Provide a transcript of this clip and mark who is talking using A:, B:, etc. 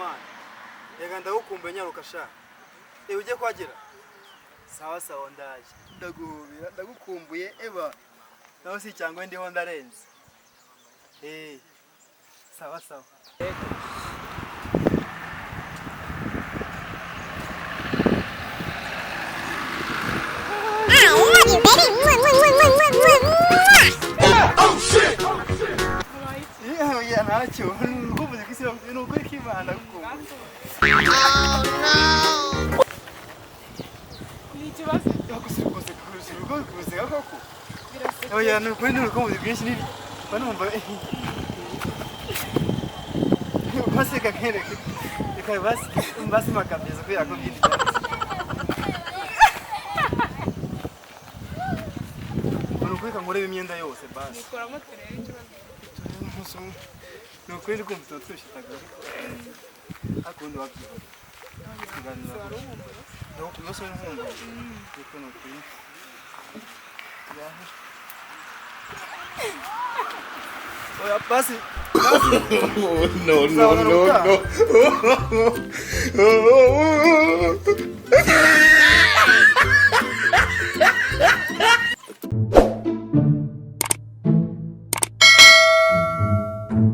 A: man. Yega ndagukumbuye nyaruka sha. Uje kwagira? Sawa sawa ndaje. Ndaguhubira ndagukumbuye eba. Naho si cyangwa ndiho ndarenze. Sawa sawa.
B: Oh shit!
A: Yeah, ntacyo. Nkubuze kisira n'ukuri k'Imana kuko.
B: Oh no!
C: Ni ikibazo.
A: Kuze koko. Oya n'ukuri n'urukundo bwinshi ni banumva. Baseka kere. Ikaba basi makabeza ko yakubwira. Urukweka ngoreba imyenda yose basi.
C: Nikoramo terera ikibazo.
A: No kweli kumva tushitaga. Akundi wabyo. Kiganira. No kunoso n'umwe. Kuko no kweli. Oya basi.
B: No.